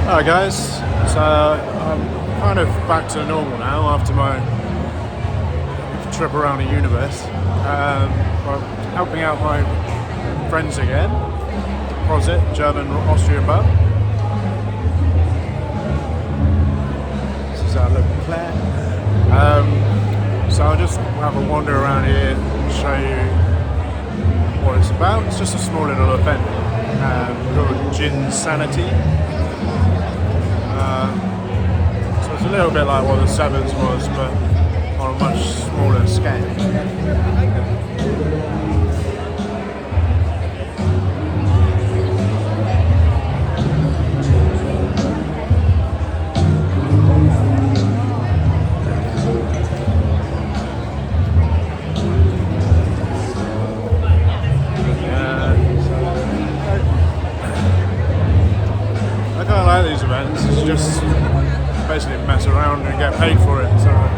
Hi guys, so I'm kind of back to normal now after my trip around the universe. I'm helping out my friends again. Prosit, German Austrian pub. This is our local Claire. So I'll just have a wander around here and show you what it's about. It's just a small little event called Ginsanity. So it's a little bit like what the Sevens was, but on a much smaller scale. I kind of like these events. It's just basically mess around and get paid for it, so I'm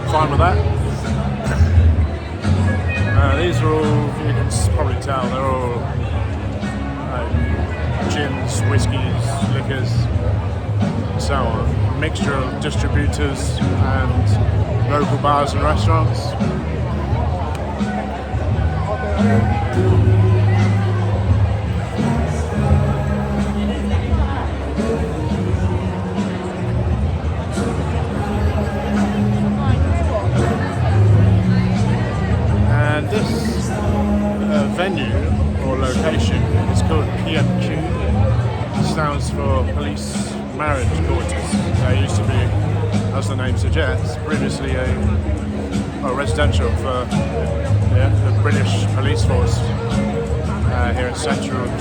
fine with that. These are all, you can probably tell, they're all gins, whiskies, liquors, and so on. A mixture of distributors and local bars and restaurants. And this venue or location is called PMQ. It stands for Police Marriage Quarters. There used to be, as the name suggests, previously a residential for the British police force here at Central /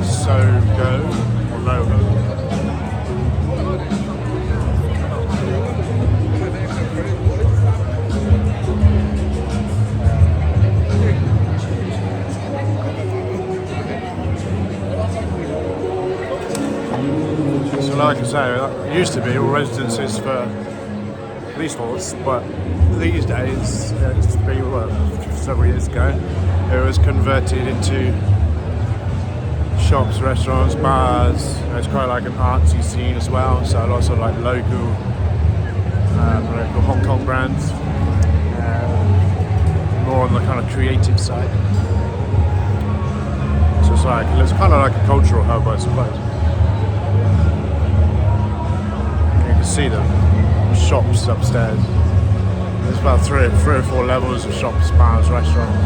Sogo or Logo. So like I say, it used to be all residences for police force, but these days, it's been several years ago, it was converted into shops, restaurants, bars. It's quite like an artsy scene as well, so lots of like local Hong Kong brands, more on the kind of creative side. So it's kind of like a cultural hub, I suppose. You can see the shops upstairs. There's about three or four levels of shops, bars, restaurants.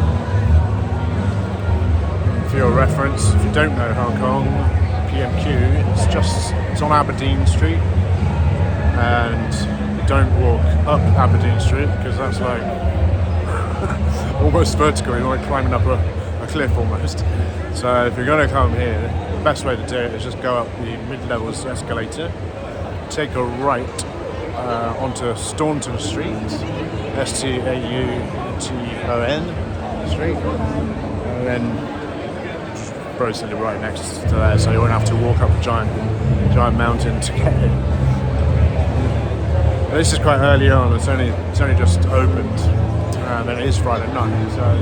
For your reference, if you don't know Hong Kong, PMQ, it's on Aberdeen Street, and you don't walk up Aberdeen Street because that's like almost vertical. You're like climbing up a cliff almost. So if you're going to come here, the best way to do it is just go up the mid-levels escalator, take a right onto Staunton Street, Stauton Street, and then basically right next to there, so you won't have to walk up a giant mountain to get in. But this is quite early on. It's only just opened, and it is Friday night, so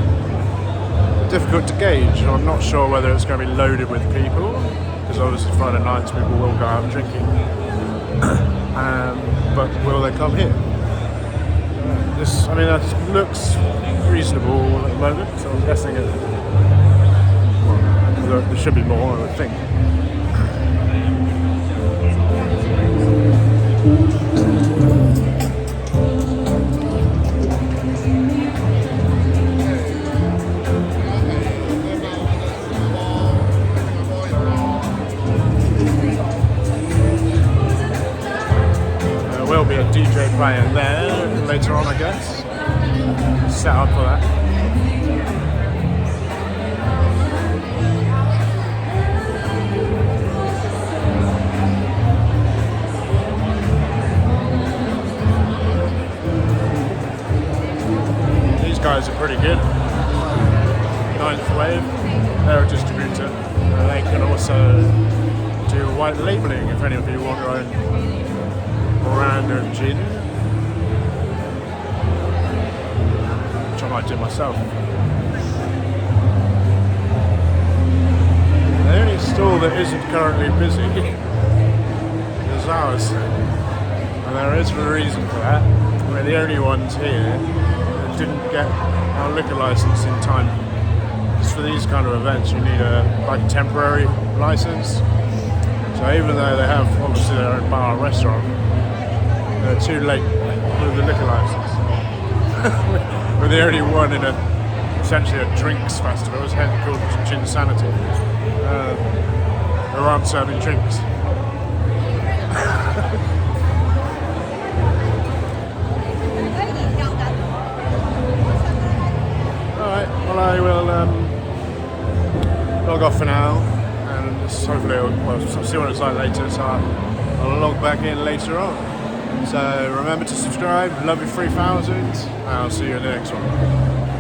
difficult to gauge. I'm not sure whether it's going to be loaded with people, because obviously Friday nights people will go out drinking. But will they come here? That looks reasonable at the moment, so I'm guessing there should be more, I would think. There will be a DJ playing there later on, I guess. Set up for that. These guys are pretty good. Ninth Wave, they're a distributor. They can also do white labelling if any of you want your own brand of gin, which I might do myself. The only stall that isn't currently busy is ours. And there is a reason for that. We're the only ones here that didn't get our liquor license in time. Because for these kind of events you need a temporary license. So even though they have obviously their own bar and restaurant, they're too late with the liquor license. We're the only one in essentially a drinks festival. It's called Ginsanity. Who aren't serving drinks. Alright, well I will log off for now, and hopefully I'll see what it's like later, so I'll log back in later on. So remember to subscribe, love you 3000, and I'll see you in the next one.